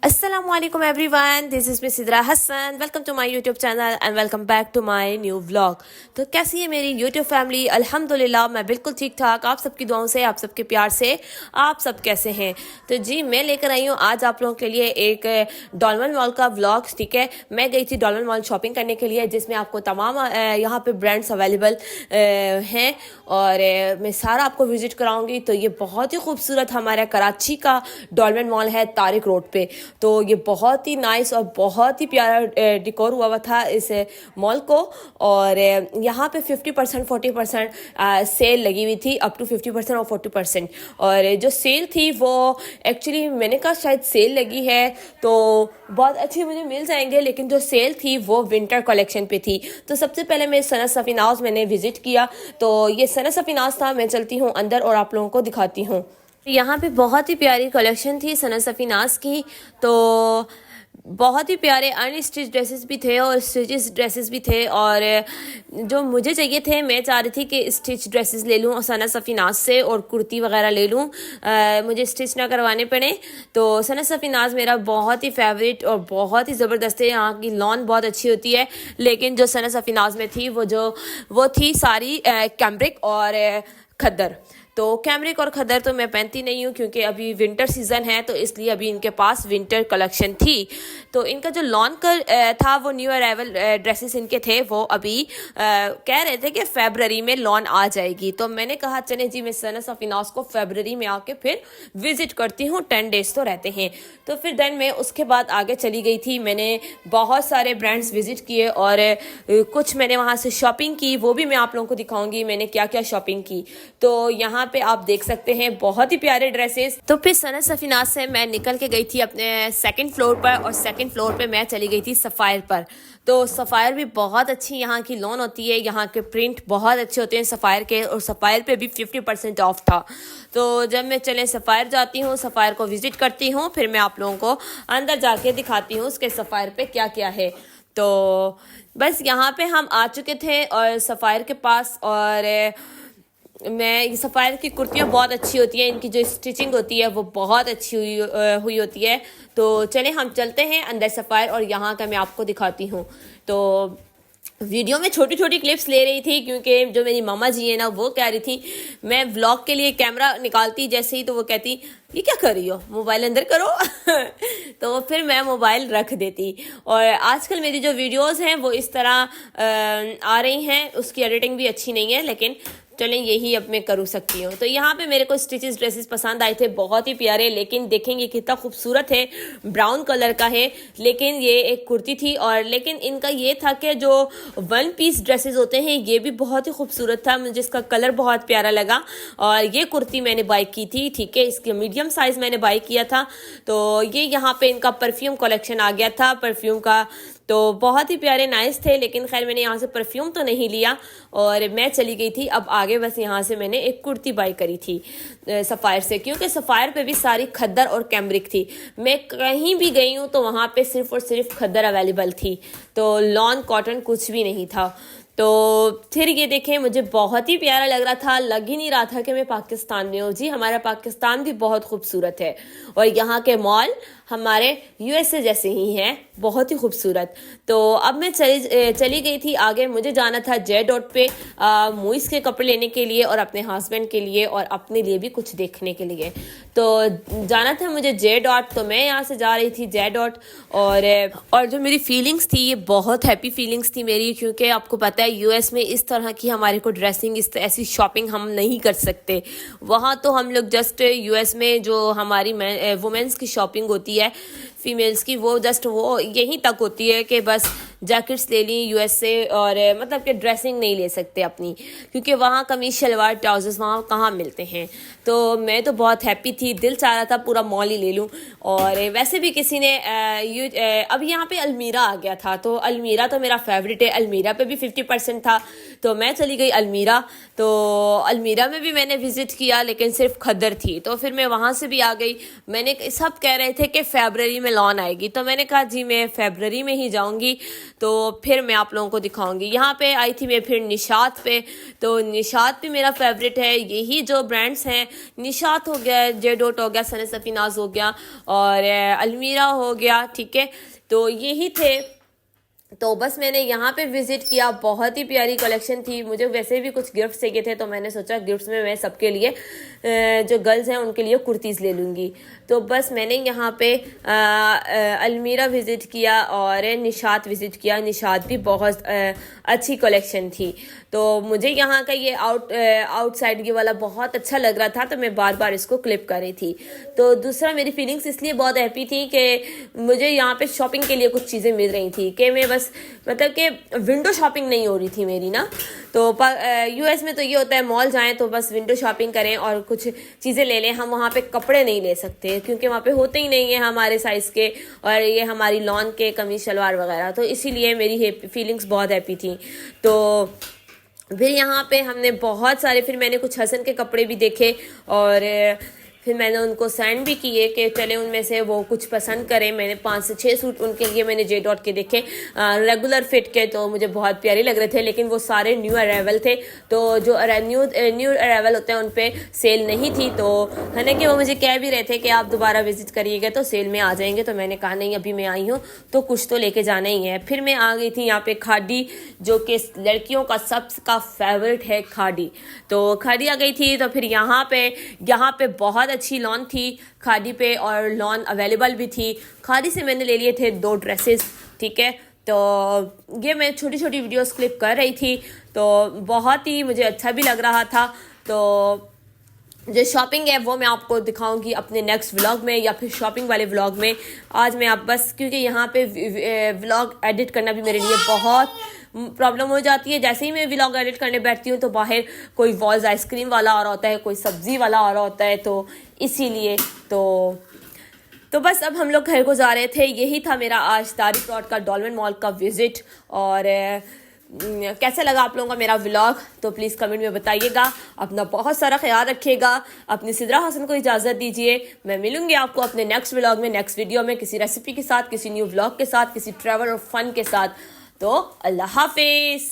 Assalamualaikum everyone, this is Miss Sidra Hassan. Welcome to my YouTube channel and welcome back to my new vlog. तो कैसी है मेरी YouTube family? अल्हम्दुलिल्लाह मैं बिल्कुल ठीक ठाक, आप सबकी दुआओं से, आप सबके प्यार से। आप सब कैसे हैं? तो जी मैं लेकर आई हूँ आज आप लोगों के लिए एक डॉलमन मॉल का व्लॉग। ठीक है, मैं गई थी डॉलमन मॉल शॉपिंग करने के लिए, जिसमें आपको तमाम यहाँ पे ब्रांड्स अवेलेबल हैं और मैं सारा आपको विजिट कराऊंगी। तो ये बहुत ही खूबसूरत हमारे कराची का डॉलमन मॉल है तारिक रोड पे। तो ये बहुत ही नाइस और बहुत ही प्यारा डिकोर हुआ था इस मॉल को। और यहाँ पे 50% 40% सेल लगी हुई थी, अप टू 50% और 40%। और जो सेल थी वो एक्चुअली मैंने कहा शायद सेल लगी है तो बहुत अच्छी मुझे मिल जाएंगे, लेकिन जो सेल थी वो विंटर कलेक्शन पे थी। तो सबसे पहले मैं सनत सफीनाज मैंने विजिट किया। तो ये सनत सफीनाज था, मैं चलती हूँ अंदर और आप लोगों को दिखाती हूँ। यहाँ पे बहुत ही प्यारी कलेक्शन थी सनत सफीनाज की। तो बहुत ही प्यारे अनस्टिच ड्रेसेस भी थे और स्टिचेस ड्रेसेस भी थे, और जो मुझे चाहिए थे मैं चाह रही थी कि स्टिच ड्रेसेस ले लूँ और सनत सफीनाज से, और कुर्ती वगैरह ले लूँ, मुझे स्टिच ना करवाने पड़े। तो सनत सफीनाज मेरा बहुत ही फेवरेट और बहुत ही ज़बरदस्त है। यहाँ की लॉन बहुत अच्छी होती है, लेकिन जो सनत सफीनाज में थी वो थी सारी कैम्ब्रिक और खद्दर। तो कैमरिक और खद्दर तो मैं पहनती नहीं हूँ क्योंकि अभी विंटर सीज़न है, तो इसलिए अभी इनके पास विंटर कलेक्शन थी। तो इनका जो लॉन का था वो न्यू अराइवल ड्रेसेस इनके थे, वो अभी कह रहे थे कि फरवरी में लॉन आ जाएगी। तो मैंने कहा चले जी मैं सनत सफीनाज को फरवरी में आके फिर विजिट करती हूँ, 10 डेज तो रहते हैं। तो फिर देन मैं उसके बाद आगे चली गई थी। मैंने बहुत सारे ब्रांड्स विजिट किए और कुछ मैंने वहाँ से शॉपिंग की, वो भी मैं आप लोगों को दिखाऊंगी मैंने क्या क्या शॉपिंग की। तो यहाँ पे आप देख सकते हैं बहुत ही प्यारे ड्रेसेस। तो फिर सनत सफीनाज से मैं निकल के गई थी अपने सेकंड फ्लोर पर, और सेकंड फ्लोर पे मैं चली गई थी सफ़ायर पर। तो सफ़ायर भी बहुत अच्छी यहाँ की लॉन होती है, यहाँ के प्रिंट बहुत अच्छे होते हैं सफ़ायर के, और सफ़ायर पे भी 50% ऑफ था। तो जब मैं चले सफ़ायर जाती हूँ, सफ़ायर को विजिट करती हूँ, फिर मैं आप लोगों को अंदर जाके दिखाती हूँ उसके सफ़ायर पे क्या क्या है। तो बस यहाँ पे हम आ चुके थे और सफ़ायर के पास, और मैं सफ़ायर की कुर्तियाँ बहुत अच्छी होती हैं, इनकी जो स्टिचिंग होती है वो बहुत अच्छी हुई होती है। तो चलें हम चलते हैं अंदर सफ़ायर, और यहाँ का मैं आपको दिखाती हूँ। तो वीडियो में छोटी छोटी क्लिप्स ले रही थी क्योंकि जो मेरी मामा जी है ना, वो कह रही थी मैं व्लॉग के लिए कैमरा निकालती जैसे ही तो वो कहती ये क्या कर रही हो, मोबाइल अंदर करो। तो फिर मैं मोबाइल रख देती। और आजकल मेरी जो वीडियोस हैं वो इस तरह आ रही हैं, उसकी एडिटिंग भी अच्छी नहीं है, लेकिन चलें यही अब मैं कर सकती हूँ। तो यहाँ पे मेरे को स्टिचेस ड्रेसेस पसंद आए थे, बहुत ही प्यारे। लेकिन देखेंगे कितना खूबसूरत है, ब्राउन कलर का है, लेकिन ये एक कुर्ती थी। और लेकिन इनका ये था कि जो वन पीस ड्रेसेस होते हैं ये भी बहुत ही खूबसूरत था, मुझे इसका कलर बहुत प्यारा लगा। और ये कुर्ती मैंने बाई की थी, ठीक है, इसके मीडियम साइज़ मैंने बाई किया था। तो ये यहाँ पे इनका परफ्यूम कलेक्शन आ गया था, परफ्यूम का तो बहुत ही प्यारे नाइस थे। लेकिन खैर मैंने यहाँ से परफ्यूम तो नहीं लिया और मैं चली गई थी अब आगे। बस यहाँ से मैंने एक कुर्ती बाई करी थी सफ़ायर से, क्योंकि सफ़ायर पे भी सारी खद्दर और कैम्ब्रिक थी। मैं कहीं भी गई हूँ तो वहाँ पे सिर्फ और सिर्फ खद्दर अवेलेबल थी, तो लॉन कॉटन कुछ भी नहीं था। तो फिर ये देखें, मुझे बहुत ही प्यारा लग रहा था, लग ही नहीं रहा था कि मैं पाकिस्तान में हूँ। जी हमारा पाकिस्तान भी बहुत खूबसूरत है, और यहाँ के मॉल हमारे यूएसए जैसे ही हैं, बहुत ही खूबसूरत। तो अब मैं चली गई थी आगे। मुझे जाना था जे डॉट पे मुइस के कपड़े लेने के लिए, और अपने हस्बैंड के लिए और अपने लिए भी कुछ देखने के लिए। तो जाना था मुझे जे डॉट, तो मैं यहाँ से जा रही थी जे डॉट। और जो मेरी फीलिंग्स थी ये बहुत हैप्पी फीलिंग्स थी मेरी, क्योंकि आपको पता है यूएस में इस तरह की हमारे को ड्रेसिंग ऐसी शॉपिंग हम नहीं कर सकते। वहाँ तो हम लोग जस्ट यूएस में जो हमारी वुमेंस की शॉपिंग होती है फीमेल्स की, वो जस्ट वो यहीं तक होती है कि बस जैकेट्स ले ली यूएस से, और मतलब कि ड्रेसिंग नहीं ले सकते अपनी, क्योंकि वहाँ कमीज शलवार ट्राउजर्स वहाँ कहाँ मिलते हैं। तो मैं तो बहुत हैप्पी थी, दिल चाह रहा था पूरा मॉल ही ले लूँ। और वैसे भी किसी ने अब यहाँ पे अलमीरा आ गया था, तो अलमीरा तो मेरा फेवरेट है, अलमीरा पे भी 50% था, तो मैं चली गई अलमीरा। तो अलमीरा में भी मैंने विजिट किया, लेकिन सिर्फ खद्दर थी, तो फिर मैं वहाँ से भी आ गई। मैंने सब कह रहे थे कि फरवरी में लॉन आएगी, तो मैंने कहा जी मैं फरवरी में ही जाऊँगी। तो फिर मैं आप लोगों को दिखाऊंगी। यहाँ पे आई थी मैं फिर निशात पे, तो निशात भी मेरा फेवरेट है। यही जो ब्रांड्स हैं, निशात हो गया, जे डॉट हो गया, सने सफीनाज हो गया और अलमीरा हो गया, ठीक है, तो यही थे। तो बस मैंने यहाँ पे विज़िट किया, बहुत ही प्यारी कलेक्शन थी। मुझे वैसे भी कुछ गिफ्ट चाहिए थे, तो मैंने सोचा गिफ्ट्स में मैं सबके लिए जो गर्ल्स हैं उनके लिए कुर्तीज़ ले लूँगी। तो बस मैंने यहाँ पे अलमीरा विज़िट किया और निशात विज़िट किया। निशात भी बहुत अच्छी कलेक्शन थी। तो मुझे यहाँ का ये आउटसाइड ये वाला बहुत अच्छा लग रहा था, तो मैं बार बार इसको क्लिप कर रही थी। तो दूसरा, मेरी फीलिंग्स इसलिए बहुत हैप्पी थी कि मुझे यहाँ पे शॉपिंग के लिए कुछ चीज़ें मिल रही थी, कि मैं बस मतलब कि विंडो शॉपिंग नहीं हो रही थी मेरी ना। तो यूएस में तो ये होता है, मॉल जाएं तो बस विंडो शॉपिंग करें और कुछ चीज़ें ले लें। हम वहाँ पे कपड़े नहीं ले सकते क्योंकि वहाँ पे होते ही नहीं है हमारे साइज़ के, और ये हमारी लॉन के कमीज शलवार वगैरह। तो इसीलिए मेरी फीलिंग्स बहुत हैप्पी थी। तो फिर यहाँ पे हमने बहुत सारे, फिर मैंने कुछ हसन के कपड़े भी देखे और फिर मैंने उनको सेंड भी किए कि चले उनमें से वो कुछ पसंद करें। मैंने 5 से 6 सूट उनके लिए मैंने जे डॉट के देखे, रेगुलर फिट के, तो मुझे बहुत प्यारे लग रहे थे, लेकिन वो सारे न्यू अराइवल थे। तो जो न्यू अराइवल होते हैं उन पे सेल नहीं थी। तो है कि वो मुझे कह भी रहे थे कि आप दोबारा विजिट करिएगा तो सेल में आ जाएंगे। तो मैंने कहा नहीं, अभी मैं आई हूँ तो कुछ तो लेके जाना ही है। फिर मैं आ गई थी यहाँ पे खादी, जो कि लड़कियों का सबका फेवरेट है खादी। तो खादी आ गई थी। तो फिर यहाँ पे बहुत अच्छी लॉन थी खादी पे, और लॉन अवेलेबल भी थी। खादी से मैंने ले लिए थे 2 ड्रेसेस, ठीक है। तो ये मैं छोटी छोटी वीडियोस क्लिप कर रही थी, तो बहुत ही मुझे अच्छा भी लग रहा था। तो जो शॉपिंग है वो मैं आपको दिखाऊंगी अपने नेक्स्ट व्लॉग में, या फिर शॉपिंग वाले व्लॉग में। आज मैं आप बस, क्योंकि यहाँ पे व्लॉग एडिट करना भी मेरे लिए बहुत प्रॉब्लम हो जाती है। जैसे ही मैं व्लॉग एडिट करने बैठती हूँ तो बाहर कोई वॉल्स आइसक्रीम वाला आ रहा होता है, कोई सब्जी वाला आ रहा होता है, तो इसीलिए तो बस अब हम लोग घर को जा रहे थे। यही था मेरा आज तारिक प्लॉट का डॉल्मेन मॉल का विजिट। और कैसा लगा आप लोगों का मेरा व्लॉग, तो प्लीज़ कमेंट में बताइएगा। अपना बहुत सारा ख्याल रखिएगा। अपनी सिद्रा हसन को इजाज़त दीजिए। मैं मिलूंगी आपको अपने नेक्स्ट व्लॉग में, नेक्स्ट वीडियो में, किसी रेसिपी के साथ, किसी न्यू व्लॉग के साथ, किसी ट्रैवल और फन के साथ। तो अल्लाह हाफिज़।